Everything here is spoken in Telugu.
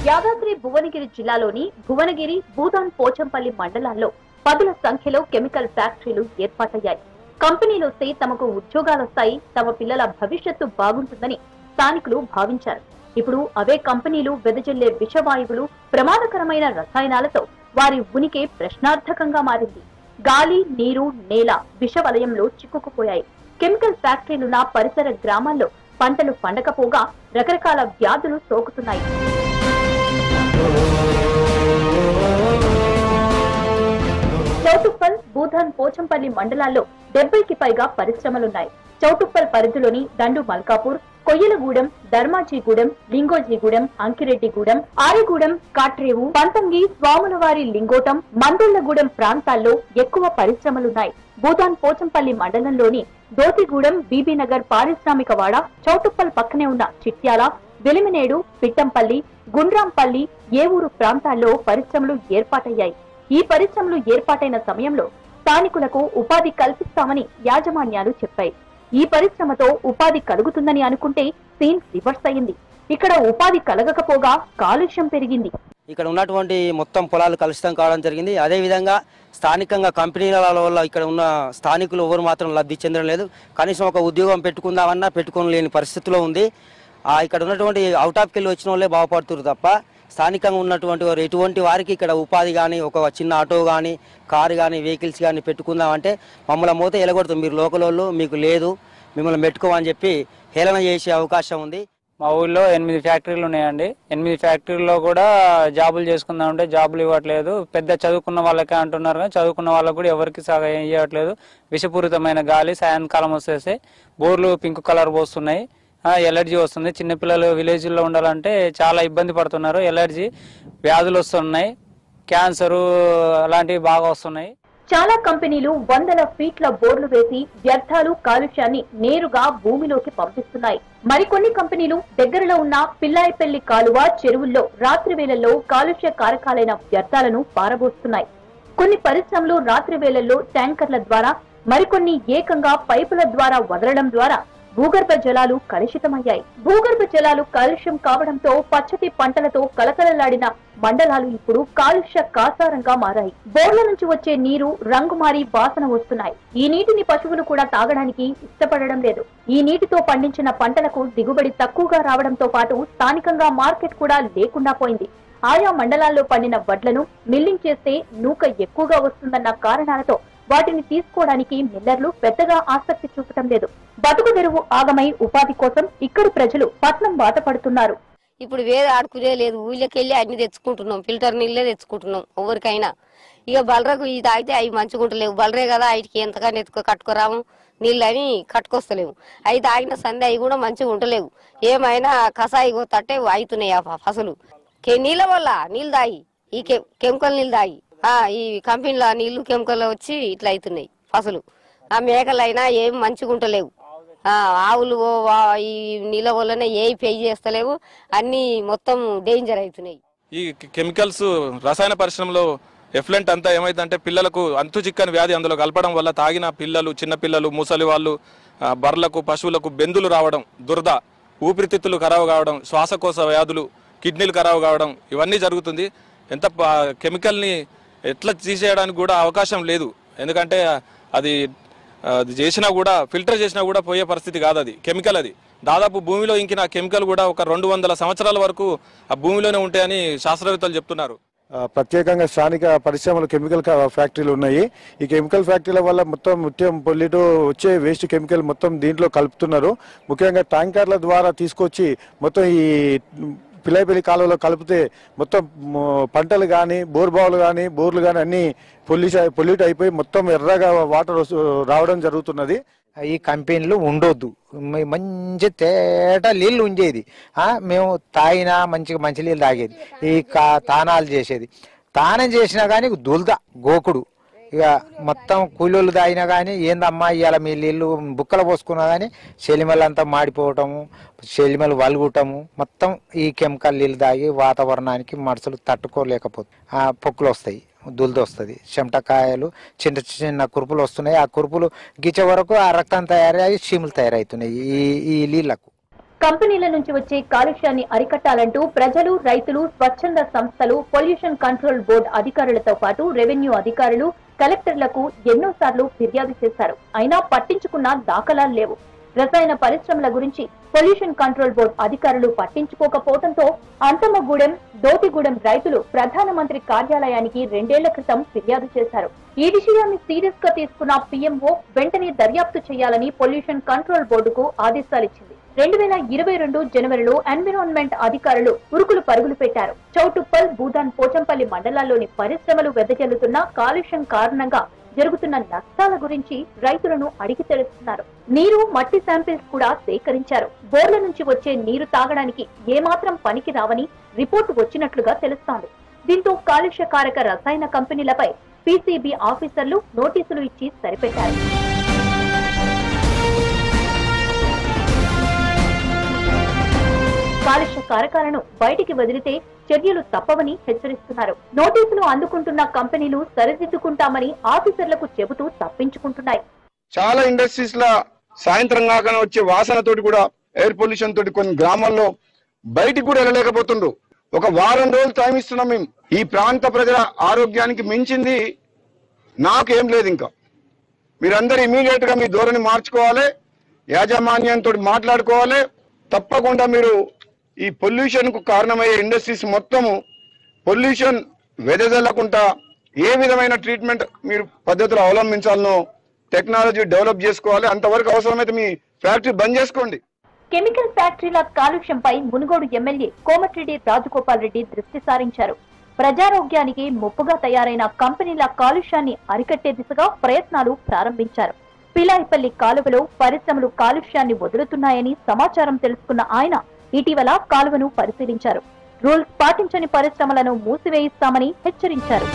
యాదాద్రి భువనగిరి జిల్లాలోని భువనగిరి భూదాన్ పోచంపల్లి మండలాల్లో పదుల సంఖ్యలో కెమికల్ ఫ్యాక్టరీలు ఏర్పాటయ్యాయి. కంపెనీలొస్తే తమకు ఉద్యోగాలొస్తాయి, తమ పిల్లల భవిష్యత్తు బాగుంటుందని స్థానికులు భావించారు. ఇప్పుడు అవే కంపెనీలు వెదజల్లే విషవాయువులు, ప్రమాదకరమైన రసాయనాలతో వారి ఉనికి ప్రశ్నార్థకంగా మారింది. గాలి, నీరు, నేల విషవలయంలో చిక్కుకుపోయాయి. కెమికల్ ఫ్యాక్టరీలున్న పరిసర గ్రామాల్లో పంటలు పండకపోగా రకరకాల వ్యాధులు సోకుతున్నాయి. చౌటుప్పల్, భూదాన్ పోచంపల్లి మండలాల్లో 70కి పైగా పరిశ్రమలున్నాయి. చౌటుప్పల్ పరిధిలోని దండు మల్కాపూర్, కొయ్యలగూడెం, ధర్మాజీగూడెం, లింగోజీగూడెం, అంకిరెడ్డిగూడెం, ఆరెగూడెం, కాట్రేవు, పంతంగి, స్వాములవారి లింగోటం, మందుళ్లగూడెం ప్రాంతాల్లో ఎక్కువ పరిశ్రమలున్నాయి. భూదాన్ పోచంపల్లి మండలంలోని దోతిగూడెం, బీబీనగర్ పారిశ్రామికవాడ, చౌటుప్పల్ పక్కనే ఉన్న చిట్యాల, వెలిమినేడు, పిట్టంపల్లి, గుండ్రాంపల్లి, ఏవూరు ప్రాంతాల్లో పరిశ్రమలు ఏర్పాటయ్యాయి. ఈ పరిశ్రమలు ఏర్పాటైన సమయంలో స్థానికులకు ఉపాధి కల్పిస్తామని యాజమాన్యాలు చెప్పాయి. ఈ పరిశ్రమతో ఉపాధి కలుగుతుందని అనుకుంటే సీన్ రివర్స్ అయింది. ఇక్కడ ఉపాధి కలగకపోగా కాలుష్యం పెరిగింది. ఇక్కడ ఉన్నటువంటి మొత్తం పొలాలు కలుషితం కావడం జరిగింది. అదేవిధంగా స్థానికంగా కంపెనీల వల్ల ఇక్కడ ఉన్న స్థానికులు ఎవరు మాత్రం లబ్ధి చెందడం లేదు. కనీసం ఒక ఉద్యోగం పెట్టుకుందామన్నా పెట్టుకోలేని పరిస్థితిలో ఉంది. ఇక్కడ ఉన్నటువంటి అవుట్ ఆఫ్కి వెళ్ళి వచ్చిన వాళ్ళే బాగుపడుతున్నారు తప్ప స్థానికంగా ఉన్నటువంటి వారు ఎటువంటి వారికి ఇక్కడ ఉపాధి కానీ, ఒక చిన్న ఆటో కానీ, కారు కానీ, వెహికల్స్ కానీ పెట్టుకుందామంటే మమ్మల్ని మోతే ఎలగొడుతుంది. మీరు లోకల్ వాళ్ళు, మీకు లేదు, మిమ్మల్ని పెట్టుకోమని చెప్పి హేళన చేసే అవకాశం ఉంది. మా ఊళ్ళో 8 ఫ్యాక్టరీలు ఉన్నాయండి. 8 ఫ్యాక్టరీల్లో కూడా జాబులు చేసుకుందామంటే జాబులు ఇవ్వట్లేదు. పెద్ద చదువుకున్న వాళ్ళకే అంటున్నారు కానీ చదువుకున్న వాళ్ళకు కూడా ఎవరికి సహాయం ఇవ్వట్లేదు. విషపూరితమైన గాలి సాయంకాలం వచ్చేసి బోర్లు పింక్ కలర్ పోస్తున్నాయి. ఎలర్జీ వస్తుంది. చిన్నపిల్లలు విలేజ్లో ఉండాలంటే చాలా ఇబ్బంది పడుతున్నారు. ఎలర్జీ వ్యాధులు వస్తున్నాయి, క్యాన్సరు అలాంటివి బాగా వస్తున్నాయి. చాలా కంపెనీలు వందల ఫీట్ల బోర్లు వేసి వ్యర్థాలు, కాలుష్యాన్ని నేరుగా భూమిలోకి పంపిస్తున్నాయి. మరికొన్ని కంపెనీలు దగ్గరలో ఉన్న పిల్లాయిపల్లి కాలువ, చెరువుల్లో రాత్రి వేళల్లో కాలుష్య కారకాలైన వ్యర్థాలను పారబోస్తున్నాయి. కొన్ని పరిశ్రమలు రాత్రి వేళల్లో ట్యాంకర్ల ద్వారా, మరికొన్ని ఏకంగా పైపుల ద్వారా వదలడం ద్వారా భూగర్భ జలాలు కలుషితమయ్యాయి. భూగర్భ జలాలు కాలుష్యం కావడంతో పచ్చటి పంటలతో కలకలలాడిన మండలాలు ఇప్పుడు కాలుష్య కాసారంగా మారాయి. బోర్ల నుంచి వచ్చే నీరు రంగు మారి వాసన వస్తున్నాయి. ఈ నీటిని పశువులు కూడా తాగడానికి ఇష్టపడడం లేదు. ఈ నీటితో పండించిన పంటలకు దిగుబడి తక్కువగా రావడంతో పాటు స్థానికంగా మార్కెట్ కూడా లేకుండా పోయింది. ఆయా మండలాల్లో పండిన వడ్లను మిల్లింగ్ చేస్తే నూక ఎక్కువగా వస్తుందన్న కారణాలతో వాటిని తీసుకోవడానికి మిల్లర్లు పెద్దగా ఆసక్తి చూపటం లేదు. బతుకు తెరువు ఆగమై ఉపాధి కోసం ఇక్కడి ప్రజలు పట్నం బాధపడుతున్నారు. ఇప్పుడు వేరే ఆడుకునే లేదు. ఊళ్ళకెళ్ళి అన్ని తెచ్చుకుంటున్నాం, ఫిల్టర్ నీళ్ళే తెచ్చుకుంటున్నాం ఎవరికైనా. ఇక బలరకు ఇది తాగితే అవి మంచిగా ఉంటలేవు. బలరే కదా వాటికి ఎంతగానో కట్టుకురాము, నీళ్ళు అని కట్టుకొస్తలేవు. అవి తాగిన సందే అవి కూడా మంచిగా ఉంటలేవు. ఏమైనా కషాయి తట్టే అవుతున్నాయి ఆ ఫసలు. నీళ్ళ వల్ల నీళ్ళు తాగి, ఈ కెమికల్ నీళ్ళు తాగి, ఈ కంపెనీల నీళ్లు కెమికల్ వచ్చి ఇట్లా అవుతున్నాయి ఫసలు. ఆ మేకలైనా ఏం మంచిగా ఉంటలేవు. ఆవులు ఈ నీళ్ళ వల్లనే ఏ పే చేస్తలేవు. అన్ని మొత్తం డేంజర్ అవుతున్నాయి. ఈ కెమికల్స్ రసాయన పరిశ్రమలో ఎఫ్లెంట్ అంతా ఏమైందంటే పిల్లలకు అంతు చిక్కని వ్యాధి అందులో కలపడం వల్ల తాగిన పిల్లలు, చిన్నపిల్లలు, ముసలి వాళ్ళు, బర్రెలకు, పశువులకు బెందులు రావడం, దురద, ఊపిరితిత్తులు ఖరాబు కావడం, శ్వాసకోశ వ్యాధులు, కిడ్నీలు ఖరాబు కావడం ఇవన్నీ జరుగుతుంది. ఎంత కెమికల్ని ఎట్లా తీసేయడానికి కూడా అవకాశం లేదు. ఎందుకంటే అది చేసినా కూడా, ఫిల్టర్ చేసినా కూడా పోయే పరిస్థితి కాదు. అది కెమికల్. అది దాదాపు భూమిలో ఇంకిన కెమికల్ కూడా ఒక 200 సంవత్సరాల వరకు ఆ భూమిలోనే ఉంటాయని శాస్త్రవేత్తలు చెప్తున్నారు. ప్రత్యేకంగా స్థానిక పరిశ్రమలు కెమికల్ ఫ్యాక్టరీలు ఉన్నాయి. ఈ కెమికల్ ఫ్యాక్టరీల వల్ల మొత్తం పొల్యూట్ వచ్చే వేస్ట్ కెమికల్ మొత్తం దీంట్లో కలుపుతున్నారు. ముఖ్యంగా ట్యాంకర్ల ద్వారా తీసుకొచ్చి మొత్తం ఈ పిల్లాయిపల్లి కాలువలో కలిపితే మొత్తం పంటలు కానీ, బోర్బావులు కానీ, బోర్లు కానీ అన్ని పొల్యూట్ అయిపోయి మొత్తం ఎర్రగా వాటర్ రావడం జరుగుతున్నది. ఈ కంపెనీలు ఉండొద్దు, మంచి తేట నీళ్ళు ఉండేది. మేము తాగినా మంచిగా మంచి నీళ్ళు తాగేది. ఈ తానాలు చేసేది, తానం చేసినా కానీ దుల్ద గోకుడు. ఇక మొత్తం కూలీలు తాగినా కానీ ఏందమ్మా ఇవాళ మీ నీళ్ళు బుక్కలు పోసుకున్నా కానీ చెలిమలంతా మాడిపోవటము, చెలిమలు వలుగుటము, మొత్తం ఈ కెమికల్ నీళ్ళు తాగి వాతావరణానికి మనుషులు తట్టుకోలేకపోతే పొక్కులు వస్తాయి, దుల్దు వస్తుంది, చెమటకాయలు, చిన్న చిన్న కురుపులు వస్తున్నాయి. ఆ కురుపులు గిచ్చే వరకు ఆ రక్తం తయారయ్యి చీములు తయారవుతున్నాయి ఈ నీళ్లకు. కంపెనీల నుంచి వచ్చే కాలుష్యాన్ని అరికట్టాలంటూ ప్రజలు, రైతులు, స్వచ్ఛంద సంస్థలు, పొల్యూషన్ కంట్రోల్ బోర్డు అధికారులతో పాటు రెవెన్యూ అధికారులు, కలెక్టర్లకు ఎన్నోసార్లు ఫిర్యాదు చేశారు. అయినా పట్టించుకున్న దాఖలాలు లేవు. రసాయన పరిశ్రమల గురించి పొల్యూషన్ కంట్రోల్ బోర్డు అధికారులు పట్టించుకోకపోవడంతో అంతమ్మగూడెం, దోటిగూడెం రైతులు ప్రధానమంత్రి కార్యాలయానికి 2 ఏళ్ల క్రితం ఫిర్యాదు చేశారు. ఈ విషయాన్ని సీరియస్ గా తీసుకున్న పీఎంఓ వెంటనే దర్యాప్తు చేయాలని పొల్యూషన్ కంట్రోల్ బోర్డుకు ఆదేశాలిచ్చింది. 2022 జనవరిలో ఎన్విరాన్మెంట్ అధికారులు ఉరుకులు పరుగులు పెట్టారు. చౌటుప్పల్, భూదాన్, పోచంపల్లి మండలాల్లోని పరిశ్రమలు వెదజల్లుతున్న కాలుష్యం కారణంగా జరుగుతున్న నష్టాల గురించి రైతులను అడిగి తెలుస్తున్నారు. నీరు, మట్టి శాంపిల్స్ కూడా సేకరించారు. బోర్ల నుంచి వచ్చే నీరు తాగడానికి ఏమాత్రం పనికి రావని రిపోర్టు వచ్చినట్లుగా తెలుస్తోంది. దీంతో కాలుష్యకారక రసాయన కంపెనీలపై పీసీబీ ఆఫీసర్లు నోటీసులు ఇచ్చి సరిపెట్టారు. కాలుష్య కారకాలను బయటికి వదిలితే చర్యలు తప్పవని హెచ్చరిస్తున్నారు. నోటీసులు అందుకుంటున్న కంపెనీలు సరిదిద్దుకుంటామని ఆఫీసర్లకు చెబుతూ తప్పించుకుంటున్నాయి. చాలా ఇండస్ట్రీస్ ల సాయంత్రం కాగానే వచ్చే వాసనతోటి కూడా ఎయిర్ పొల్యూషన్ తోటి కొన్ని గ్రామాల్లో బయటికి కూడా వెళ్ళలేకపోతుండ్రు. ఒక వారం రోజులు టైం ఇస్తున్నాం మేము. ఈ ప్రాంత ప్రజల ఆరోగ్యానికి మించింది నాకేం లేదు. ఇంకా మీరందరూ ఇమీడియట్ గా మీ ధోరణి మార్చుకోవాలి, యాజమాన్యంతో మాట్లాడుకోవాలి. తప్పకుండా మీరు ఈ పొల్యూషన్ కు కారణమయ్యే ఇండస్ట్రీస్ మొత్తము పొల్యూషన్ వెదజల్లకుండా ఏ విధమైన ట్రీట్మెంట్ మీరు పద్ధతులు అవలంబించాలనో టెక్నాలజీ డెవలప్ చేసుకోవాలి. అంతవరకు అవసరమైతే మీ ఫ్యాక్టరీ బంద్ చేసుకోండి. కెమికల్ ఫ్యాక్టరీల కాలుష్యంపై మునుగోడు ఎమ్మెల్యే కోమటిరెడ్డి రాజగోపాల్ రెడ్డి దృష్టి సారించారు. ప్రజారోగ్యానికి ముప్పుగా తయారైన కంపెనీల కాలుష్యాన్ని అరికట్టే దిశగా ప్రయత్నాలు ప్రారంభించారు. పిలాయిపల్లి కాలువలో పరిశ్రమలు కాలుష్యాన్ని వదులుతున్నాయని సమాచారం తెలుసుకున్న ఆయన ఇటీవల కాలువను పరిశీలించారు. రూల్స్ పాటించని పరిశ్రమలను మూసివేయిస్తామని హెచ్చరించారు.